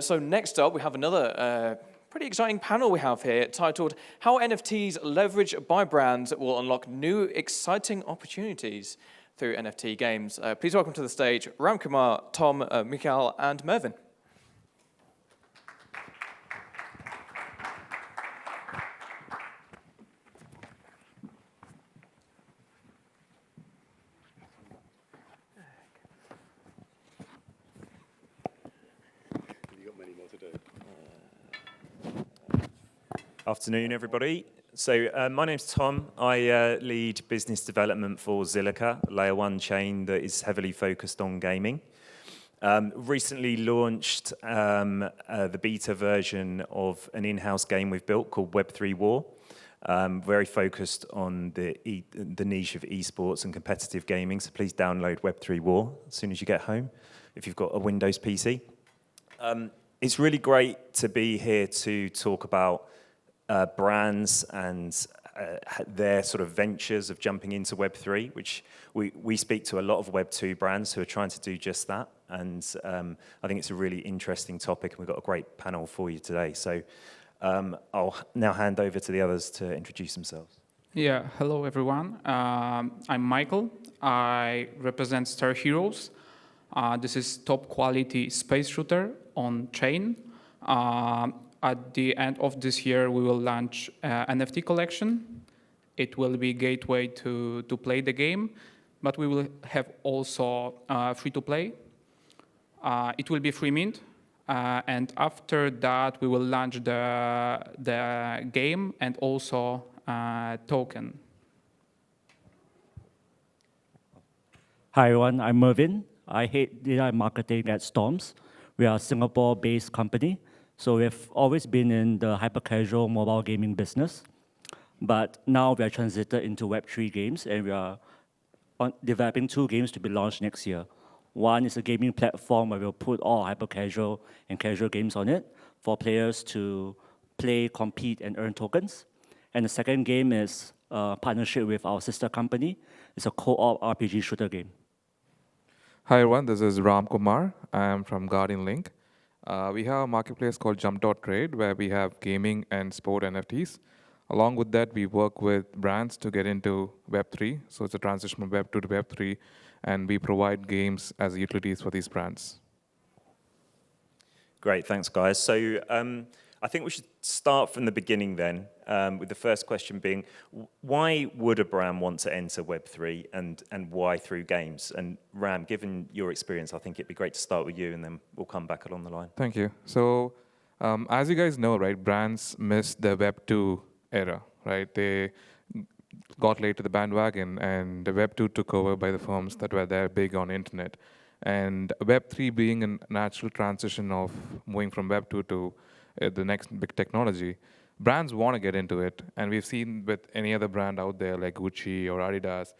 So next up, we have another pretty exciting panel we have here titled How NFTs Leveraged by Brands Will Unlock New Exciting Opportunities Through NFT Games. Please welcome to the stage Ramkumar, Tom, Michał, and Mervyn. Afternoon, everybody. So my name's Tom. I lead business development for Zilliqa, a layer one chain that is heavily focused on gaming. Recently launched the beta version of an in-house game we've built called Web3 War. Very focused on the niche of esports and competitive gaming. So please download Web3 War as soon as you get home, if you've got a Windows PC. It's really great to be here to talk about brands and their sort of ventures of jumping into Web3, which we speak to a lot of Web2 brands who are trying to do just that. And I think it's a really interesting topic, and we've got a great panel for you today. So I'll now hand over to the others to introduce themselves. Yeah, hello everyone. I'm Michał. I represent Star Heroes. This is top quality space shooter on chain. At the end of this year, we will launch NFT collection. It will be a gateway to play the game, but we will have also free-to-play. It will be free mint, and after that, we will launch the game and also token. Hi everyone, I'm Mervyn. I head data and marketing at Storms. We are a Singapore-based company. So we've always been in the hyper-casual mobile gaming business, but now we are transited into Web3 games, and we are developing 2 games to be launched next year. One is a gaming platform where we'll put all hyper-casual and casual games on it for players to play, compete, and earn tokens. And the second game is a partnership with our sister company. It's a co-op RPG shooter game. Hi everyone, this is Ramkumar. I'm from Guardian Link. We have a marketplace called Jump.Trade where we have gaming and sport NFTs. Along with that, we work with brands to get into Web3. So it's a transition from Web2 to Web3, and we provide games as utilities for these brands. Great, thanks guys. So I think we should start from the beginning then, with the first question being, why would a brand want to enter Web3 and why through games? And Ram, given your experience, I think it'd be great to start with you and then we'll come back along the line. Thank you. So as you guys know, right, brands missed the Web2 era, right? They got late to the bandwagon and the Web2 took over by the firms that were there big on internet. And Web3 being a natural transition of moving from Web2 to the next big technology, brands want to get into it. And we've seen with any other brand out there like Gucci or Adidas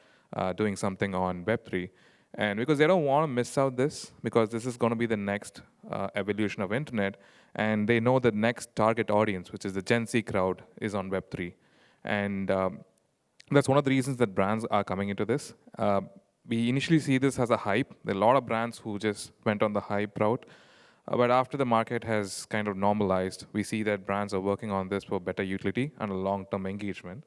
doing something on Web3. And because they don't want to miss out this, because this is going to be the next evolution of internet. And they know the next target audience, which is the Gen Z crowd, is on Web3. And that's one of the reasons that brands are coming into this. We initially see this as a hype. There are a lot of brands who just went on the hype route. But after the market has kind of normalized, we see that brands are working on this for better utility and a long-term engagement.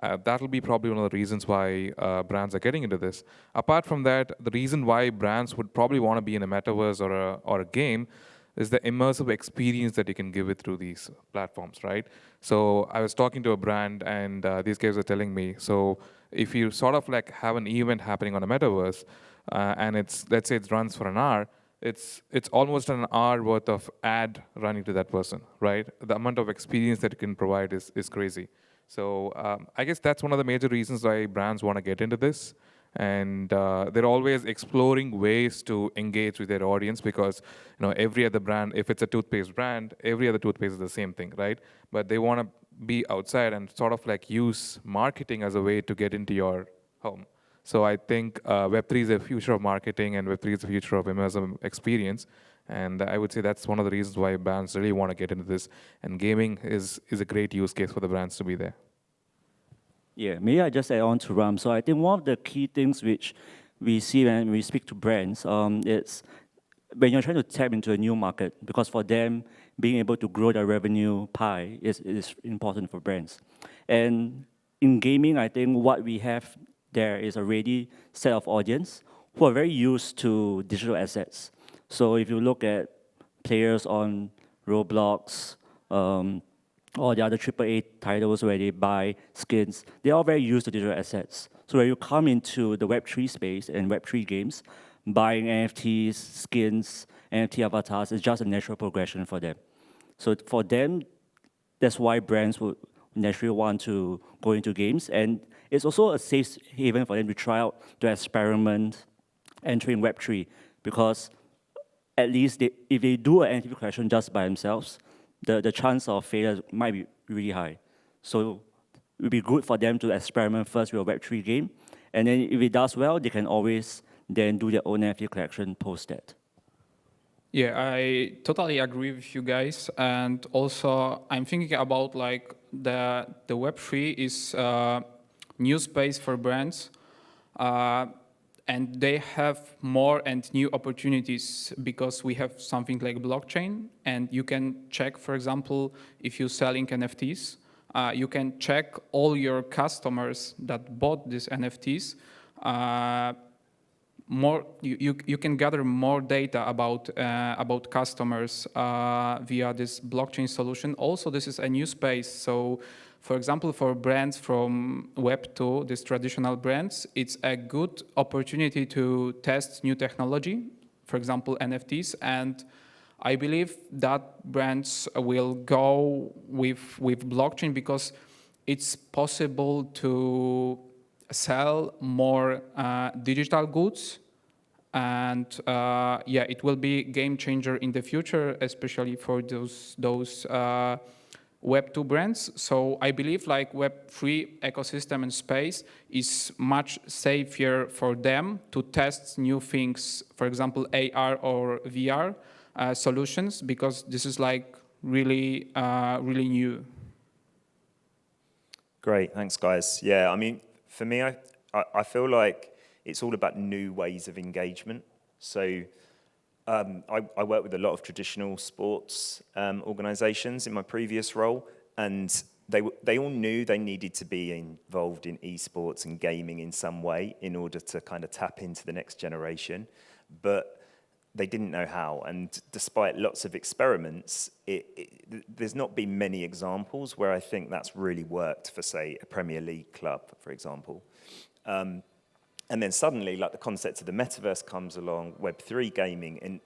That will be probably one of the reasons why brands are getting into this. Apart from that, the reason why brands would probably want to be in a metaverse or a game is the immersive experience that you can give it through these platforms, right? So I was talking to a brand, and these guys were telling me, so if you sort of like have an event happening on a metaverse, and let's say it runs for an hour, it's almost an hour worth of ad running to that person, right? The amount of experience that it can provide is crazy. So I guess that's one of the major reasons why brands want to get into this. And they're always exploring ways to engage with their audience because, every other brand, if it's a toothpaste brand, every other toothpaste is the same thing, right? But they want to be outside and sort of like use marketing as a way to get into your home. So I think Web3 is the future of marketing, and Web3 is the future of immersive experience. And I would say that's one of the reasons why brands really want to get into this. And gaming is a great use case for the brands to be there. Yeah, maybe I just add on to Ram. So I think one of the key things which we see when we speak to brands, it's when you're trying to tap into a new market, because for them, being able to grow their revenue pie is important for brands. And in gaming, I think what we have there is a ready set of audience who are very used to digital assets. So if you look at players on Roblox, or the other AAA titles where they buy skins, they're all very used to digital assets. So when you come into the Web3 space and Web3 games, buying NFTs, skins, NFT avatars is just a natural progression for them. So for them, that's why brands would naturally want to go into games. And it's also a safe haven for them to try out, to experiment, entering Web3. Because at least if they do an NFT collection just by themselves, the chance of failure might be really high. So it would be good for them to experiment first with a Web3 game. And then if it does well, they can always then do their own NFT collection post that. Yeah, I totally agree with you guys. And also, I'm thinking about like the Web3 is new space for brands. And they have more and new opportunities because we have something like blockchain, and you can check, for example, if you're selling NFTs, you can check all your customers that bought these NFTs. You can gather more data about customers via this blockchain solution. Also, this is a new space. So, for example, for brands from Web 2, these traditional brands, it's a good opportunity to test new technology, for example, NFTs. And I believe that brands will go with blockchain because it's possible to sell more digital goods. And yeah, it will be a game changer in the future, especially for those Web 2 brands. So I believe like Web 3 ecosystem and space is much safer for them to test new things, for example, AR or VR solutions, because this is like really new. Great, thanks guys. Yeah, I mean, for me, I feel like it's all about new ways of engagement. So I work with a lot of traditional sports organizations in my previous role, and they all knew they needed to be involved in esports and gaming in some way in order to kind of tap into the next generation, but they didn't know how. And despite lots of experiments, there's not been many examples where I think that's really worked for, say, a Premier League club, for example. And then suddenly, like the concept of the metaverse comes along, Web3 gaming, and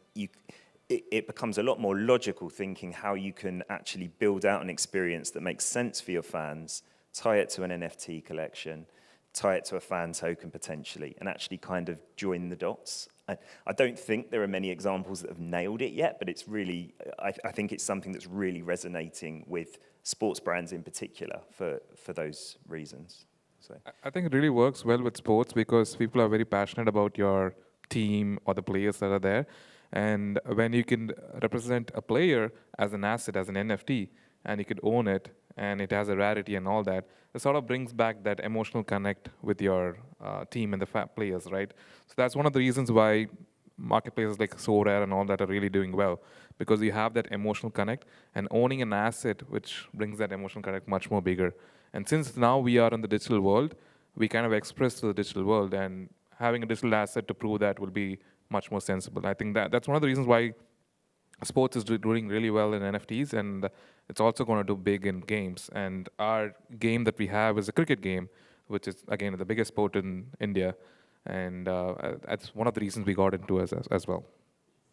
it becomes a lot more logical thinking how you can actually build out an experience that makes sense for your fans, tie it to an NFT collection, tie it to a fan token potentially, and actually kind of join the dots. I don't think there are many examples that have nailed it yet, but it's really, I think it's something that's really resonating with sports brands in particular for those reasons. So I think it really works well with sports because people are very passionate about your team or the players that are there. And when you can represent a player as an asset, as an NFT, and you could own it, and it has a rarity and all that, it sort of brings back that emotional connect with your team and the players, right? So that's one of the reasons why marketplaces like SoRare and all that are really doing well, because you have that emotional connect, and owning an asset which brings that emotional connect much more bigger. And since now we are in the digital world, we kind of express to the digital world, and having a digital asset to prove that will be much more sensible. I think that's one of the reasons why sports is doing really well in NFTs, and it's also going to do big in games. And our game that we have is a cricket game, which is, again, the biggest sport in India. And that's one of the reasons we got into as well.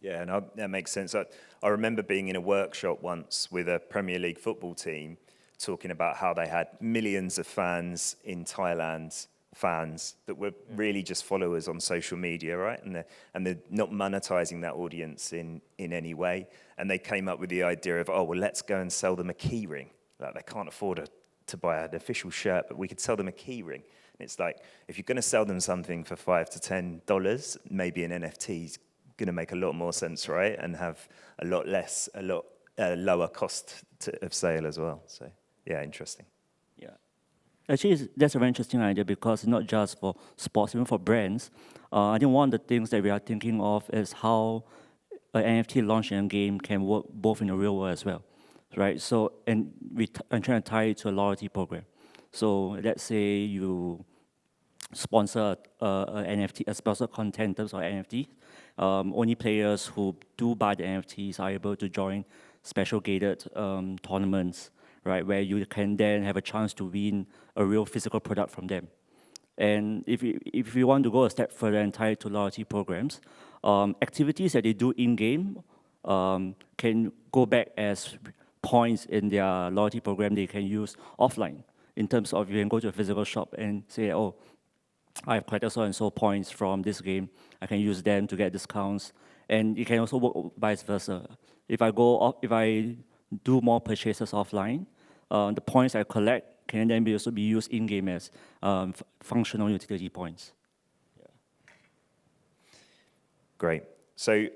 yeah, and that makes sense. I remember being in a workshop once with a Premier League football team, talking about how they had millions of fans in Thailand, fans that were really just followers on social media, right? And they're not monetizing that audience in any way. And they came up with the idea of, oh, well, let's go and sell them a key ring. Like, they can't afford to buy an official shirt, but we could sell them a key ring. And it's like, if you're going to sell them something for $5 to $10, maybe an NFT is going to make a lot more sense, right? And have a lot lower cost of sale as well. So, yeah, interesting. Yeah. Actually, that's a very interesting idea because not just for sports, even for brands. I think one of the things that we are thinking of is how an NFT launch in a game can work both in the real world as well, right? So, and I'm trying to tie it to a loyalty program. So let's say you sponsor a NFT, a sponsored content in terms of NFT. Only players who do buy the NFTs are able to join special gated tournaments, right, where you can then have a chance to win a real physical product from them. And if you want to go a step further and tie it to loyalty programs, activities that they do in-game can go back as points in their loyalty program they can use offline. In terms of, you can go to a physical shop and say, oh, I have collected so and so points from this game. I can use them to get discounts, and it can also work vice versa. If I do more purchases offline, the points I collect can then also be used in game as functional utility points. Yeah. Great. So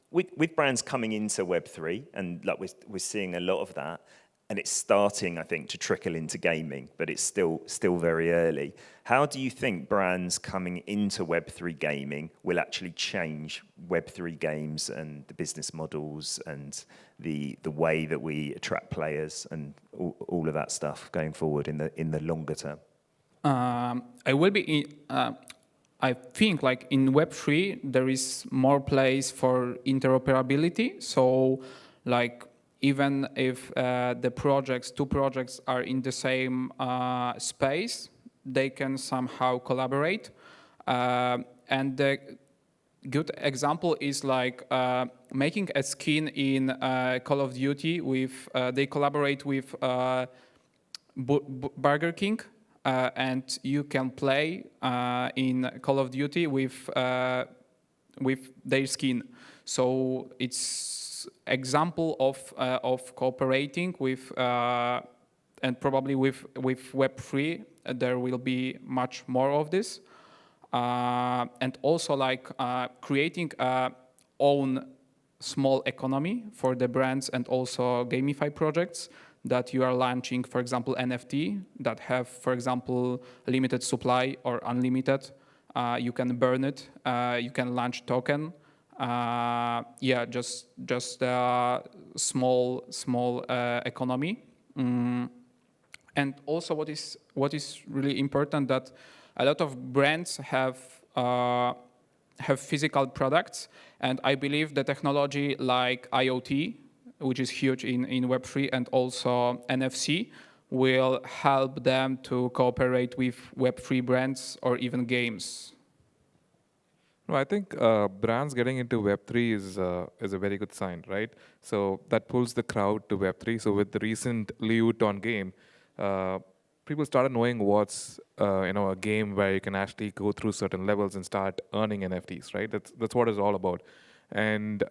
with brands coming into Web3, and like we're seeing a lot of that, and it's starting, I think, to trickle into gaming, but it's still very early. How do you think brands coming into Web3 gaming will actually change Web3 games and the business models and the way that we attract players and all of that stuff going forward in the longer term? I think like in Web3 there is more place for interoperability. So like, even if two projects are in the same space, they can somehow collaborate. And the good example is like making a skin in Call of Duty with, they collaborate with Burger King, and you can play in Call of Duty with their skin. So it's example of cooperating with and probably with Web3 there will be much more of this, and also like creating a own small economy for the brands and also gamify projects that you are launching, for example NFT that have, for example, limited supply or unlimited. You can burn it, you can launch token. Just a small economy. And also what is really important, that a lot of brands have physical products, and I believe the technology like IoT, which is huge in Web3, and also NFC will help them to cooperate with Web3 brands or even games. No, I think brands getting into Web3 is a very good sign, right? So that pulls the crowd to Web3. So with the recent Louis Vuitton game, people started knowing what's a game where you can actually go through certain levels and start earning NFTs, right? That's what it's all about. And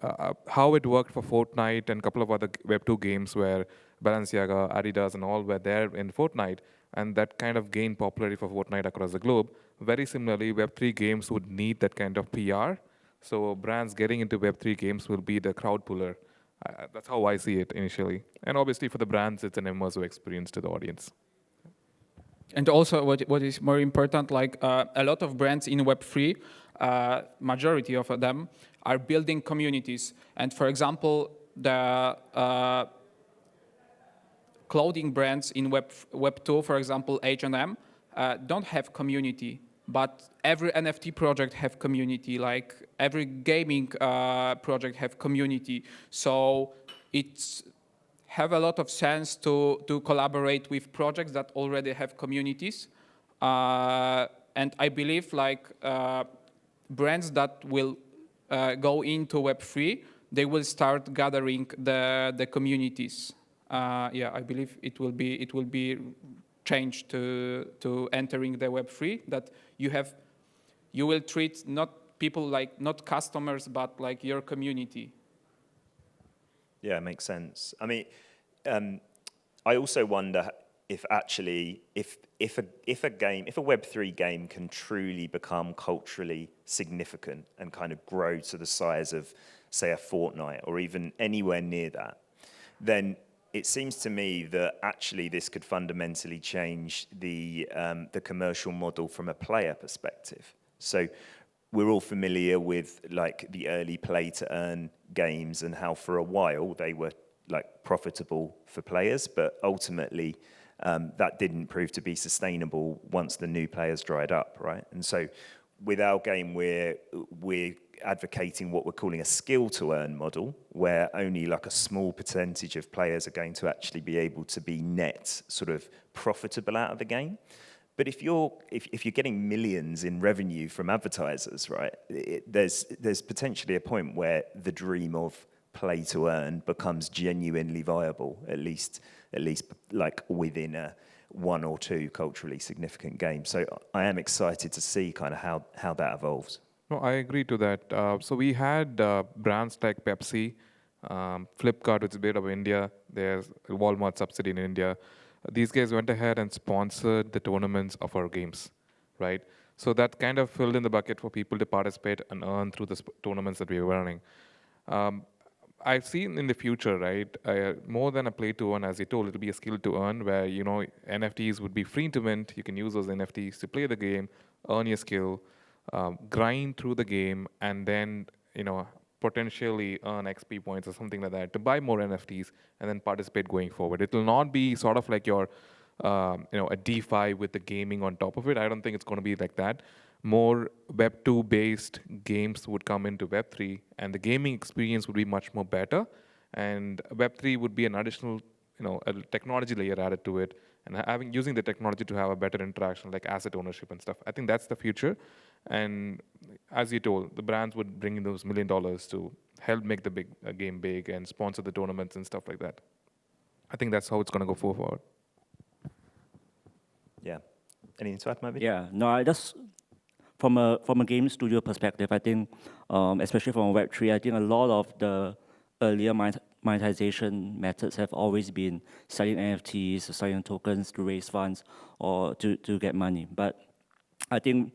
how it worked for Fortnite and a couple of other Web2 games where Balenciaga, Adidas, and all were there in Fortnite, and that kind of gained popularity for Fortnite across the globe. Very similarly, Web3 games would need that kind of PR. So brands getting into Web3 games will be the crowd puller. That's how I see it initially. And obviously for the brands, it's an immersive experience to the audience. And also what is more important, like a lot of brands in Web3, majority of them are building communities. And for example, the clothing brands in Web2, for example, H&M, don't have community, but every NFT project have community, like every gaming project have community. So it's have a lot of sense to collaborate with projects that already have communities. And I believe like brands that will go into Web3, they will start gathering the communities. I believe it will be change to entering the Web3, that you will treat not people like not customers but like your community. Yeah, it makes sense. I mean, I also wonder if actually if a Web3 game can truly become culturally significant and kind of grow to the size of, say, a Fortnite or even anywhere near that, then it seems to me that actually this could fundamentally change the commercial model from a player perspective. So we're all familiar with like the early play to earn games and how for a while they were like profitable for players, but ultimately that didn't prove to be sustainable once the new players dried up, right? And so with our game, we're advocating what we're calling a skill to earn model, where only like a small percentage of players are going to actually be able to be net sort of profitable out of the game. But if you're getting millions in revenue from advertisers, right, there's potentially a point where the dream of play to earn becomes genuinely viable, at least like within a one or two culturally significant games. So I am excited to see kind of how that evolves. No, I agree to that. So we had brands like Pepsi, Flipkart, which is based out of India. There's a Walmart subsidiary in India. These guys went ahead and sponsored the tournaments of our games, right? So that kind of filled in the bucket for people to participate and earn through the tournaments that we were running. I've seen in the future, right, more than a play to earn, as you told, it'll be a skill to earn, where, you know, NFTs would be free to mint. You can use those NFTs to play the game, earn your skill, grind through the game, and then, you know, potentially earn XP points or something like that to buy more NFTs and then participate going forward. It will not be sort of like your, a DeFi with the gaming on top of it. I don't think it's going to be like that. More Web 2 based games would come into Web 3, and the gaming experience would be much more better. And Web 3 would be an additional, a technology layer added to it, and using the technology to have a better interaction, like asset ownership and stuff. I think that's the future. And as you told, the brands would bring in those $1 million to help make the game big and sponsor the tournaments and stuff like that. I think that's how it's going to go forward. Yeah. Anything to add, maybe? Yeah. No, I just from a game studio perspective, I think, especially from Web3, I think a lot of the earlier monetization methods have always been selling NFTs, selling tokens to raise funds or to get money. But I think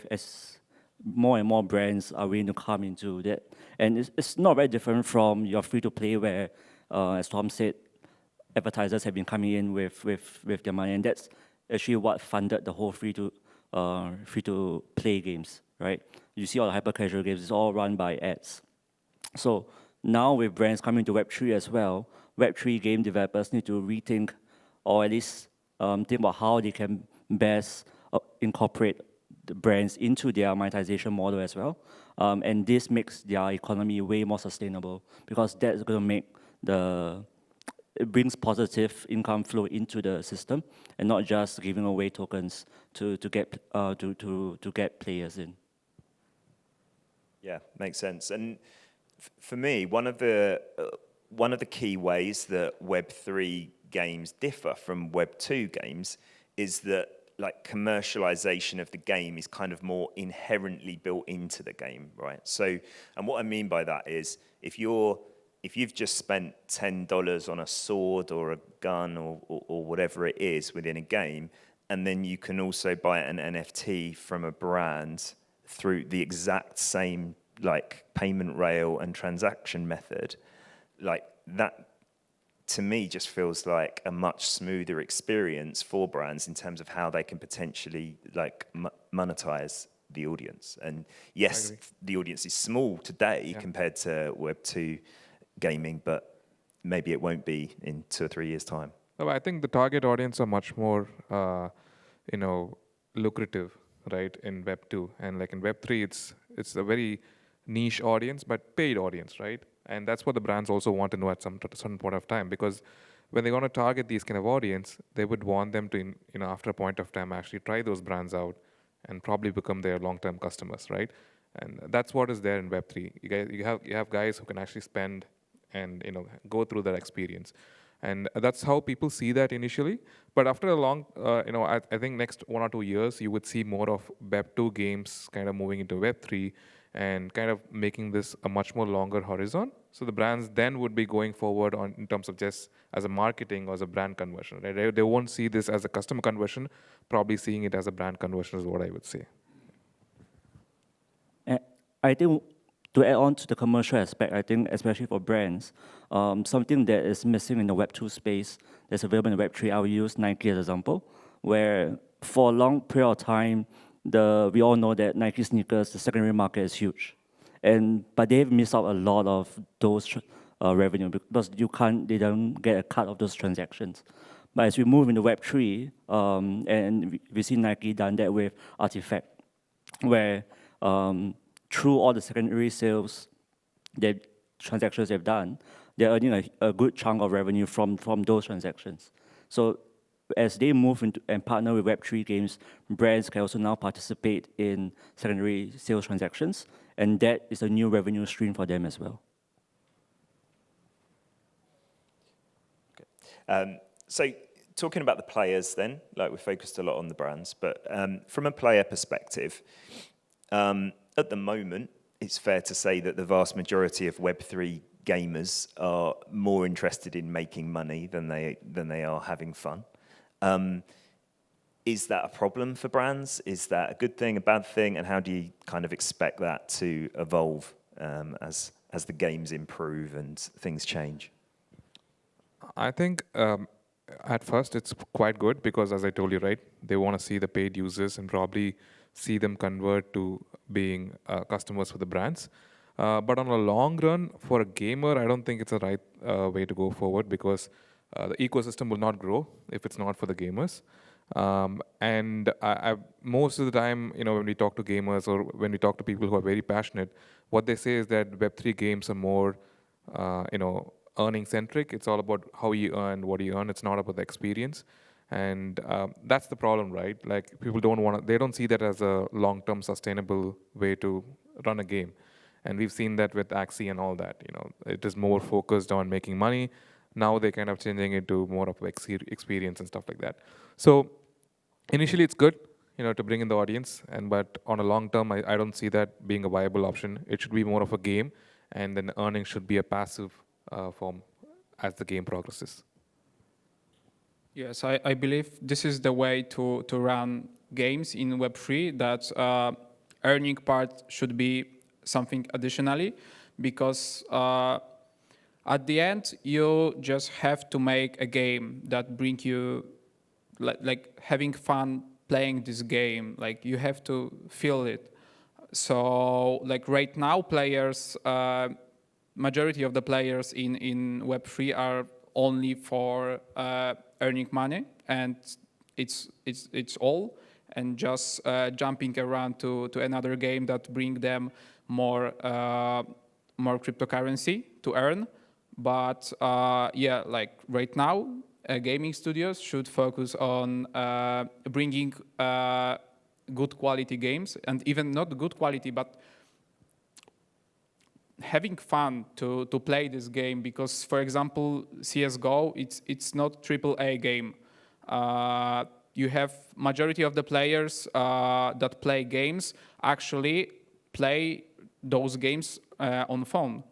as more and more brands are willing to come into that, and it's not very different from your free-to-play where, as Tom said, advertisers have been coming in with their money, and that's actually what funded the whole free-to-play games, right? You see all the hyper-casual games, it's all run by ads. So now with brands coming to Web3 as well, Web3 game developers need to rethink, or at least think about how they can best incorporate the brands into their monetization model as well. And this makes their economy way more sustainable, because that's going to make it brings positive income flow into the system, and not just giving away tokens to get players in. Yeah, makes sense. And for me, one of the key ways that Web3 games differ from Web2 games is that like commercialization of the game is kind of more inherently built into the game, right? So, and what I mean by that is if you've just spent $10 on a sword or a gun or whatever it is within a game, and then you can also buy an NFT from a brand through the exact same like payment rail and transaction method, like that to me just feels like a much smoother experience for brands in terms of how they can potentially like monetize the audience. And yes, the audience is small today compared to Web2 gaming, but maybe it won't be in 2 or 3 years' time. No, I think the target audience are much more, lucrative, right, in Web 2, and like in Web 3, it's a very niche audience, but paid audience, right? And that's what the brands also want to know at some certain point of time, because when they want to target these kind of audience, they would want them to, after a point of time, actually try those brands out and probably become their long-term customers, right? And that's what is there in Web 3. You have guys who can actually spend and go through that experience, and that's how people see that initially. But after a long, I think next 1 or 2 years, you would see more of Web 2 games kind of moving into Web 3 and kind of making this a much more longer horizon. So the brands then would be going forward in terms of just as a marketing or as a brand conversion, right? They won't see this as a customer conversion, probably seeing it as a brand conversion is what I would say. I think to add on to the commercial aspect, I think especially for brands, something that is missing in the Web 2 space that's available in Web 3, I will use Nike as an example, where for a long period of time, we all know that Nike sneakers, the secondary market is huge, but they've missed out a lot of those revenue because they don't get a cut of those transactions. But as we move into Web3, and we see Nike done that with Artifact, where through all the secondary sales, the transactions they've done, they're earning a good chunk of revenue from those transactions. So as they move into and partner with Web3 games, brands can also now participate in secondary sales transactions, and that is a new revenue stream for them as well. So talking about the players then, like we focused a lot on the brands, but from a player perspective, at the moment, it's fair to say that the vast majority of Web3 gamers are more interested in making money than they are having fun. Is that a problem for brands? Is that a good thing, a bad thing? And how do you kind of expect that to evolve as the games improve and things change? I think at first it's quite good because, as I told you, right, they want to see the paid users and probably see them convert to being customers for the brands. But on a long run, for a gamer, I don't think it's the right way to go forward because the ecosystem will not grow if it's not for the gamers. And most of the time, when we talk to gamers or when we talk to people who are very passionate, what they say is that Web3 games are more, earning centric. It's all about how you earn, what you earn. It's not about the experience. And that's the problem, right? Like people they don't see that as a long-term sustainable way to run a game. And we've seen that with Axie and all that. It is more focused on making money. Now they're kind of changing it to more of experience and stuff like that. So initially it's good, to bring in the audience. But on a long term, I don't see that being a viable option. It should be more of a game, and then earning should be a passive form as the game progresses. Yes, I believe this is the way to run games in Web3, that earning part should be something additionally, because at the end, you just have to make a game that bring you, like having fun playing this game. Like you have to feel it. So like right now, players, majority of the players in Web3 are only for earning money, and it's all, and just jumping around to another game that bring them more cryptocurrency to earn. But yeah, like right now, gaming studios should focus on bringing good quality games, and even not good quality, but having fun to play this game. Because, for example, CS:GO, it's not AAA game. You have majority of the players that play games actually play those games on phone.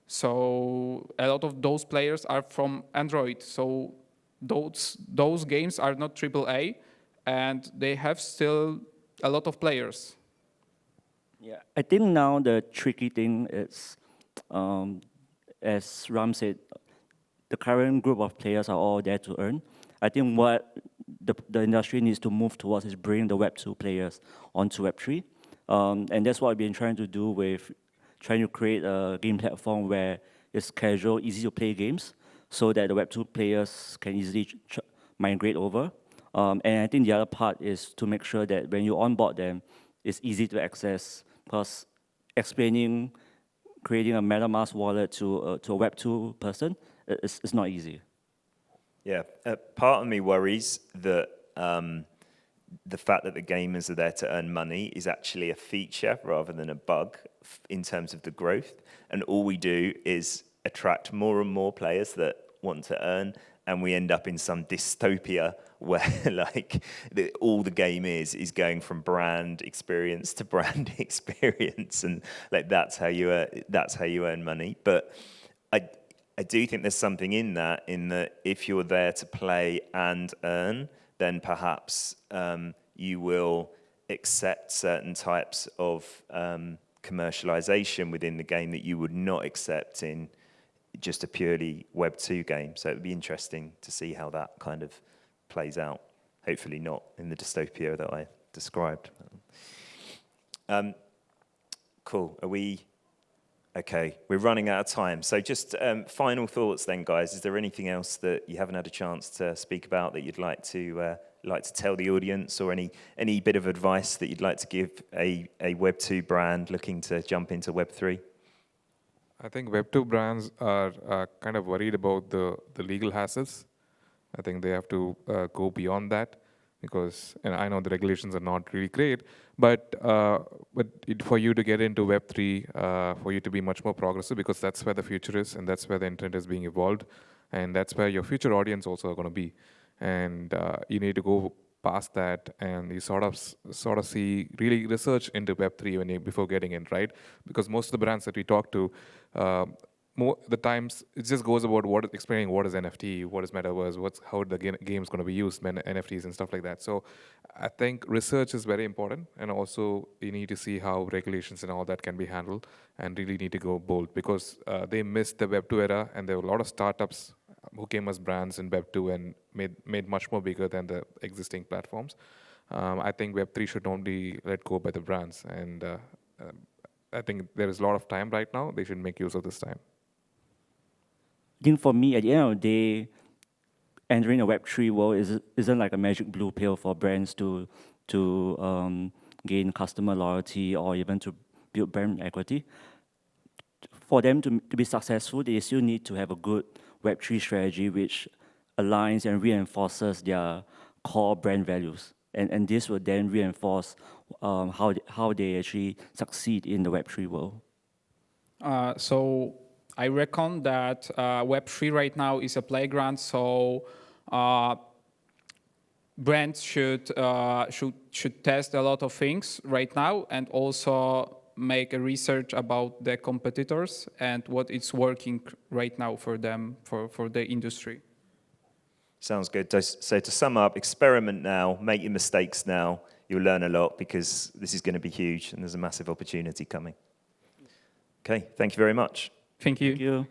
So a lot of those players are from Android. So those games are not AAA, and they have still a lot of players. Yeah, I think now the tricky thing is, as Ram said, the current group of players are all there to earn. I think what the industry needs to move towards is bring the Web2 players onto Web3. And that's what we've been trying to do with trying to create a game platform where it's casual, easy to play games, so that the Web2 players can easily migrate over. And I think the other part is to make sure that when you onboard them, it's easy to access, because creating a MetaMask wallet to a Web2 person is not easy. Yeah, part of me worries that the fact that the gamers are there to earn money is actually a feature rather than a bug in terms of the growth. And all we do is attract more and more players that want to earn, and we end up in some dystopia where all the game is going from brand experience to brand experience, and that's how you earn money. But I do think there's something in that if you're there to play and earn, then perhaps you will accept certain types of commercialization within the game that you would not accept in just a purely Web2 game. So it would be interesting to see how that kind of plays out. Hopefully not in the dystopia that I described. Cool. Are we... Okay, we're running out of time. So just final thoughts then, guys. Is there anything else that you haven't had a chance to speak about that you'd like to tell the audience, or any bit of advice that you'd like to give a Web2 brand looking to jump into Web3? I think Web2 brands are kind of worried about the legal hassles. I think they have to go beyond that, because, and I know the regulations are not really great, but for you to get into Web3, for you to be much more progressive, because that's where the future is, and that's where the internet is being evolved, and that's where your future audience also are going to be. And you need to go past that, and you sort of see, really research into Web3 before getting in, right? Because most of the brands that we talk to, the times it just goes about explaining what is NFT, what is metaverse, how the game is going to be used, NFTs and stuff like that. So I think research is very important, and also you need to see how regulations and all that can be handled, and really need to go bold, because they missed the Web2 era, and there were a lot of startups who came as brands in Web2 and made much more bigger than the existing platforms. I think Web3 should not be let go by the brands, and I think there is a lot of time right now. They should make use of this time. I think for me, at the end of the day, entering a Web3 world isn't like a magic blue pill for brands to gain customer loyalty or even to build brand equity. For them to be successful, they still need to have a good Web3 strategy which aligns and reinforces their core brand values. And this will then reinforce how they actually succeed in the Web3 world. So I reckon that Web3 right now is a playground, so brands should test a lot of things right now, and also make a research about the competitors and what is working right now for them, for the industry. Sounds good. So to sum up, experiment now, make your mistakes now. You'll learn a lot, because this is going to be huge and there's a massive opportunity coming. Okay, thank you very much. Thank you. Thank you.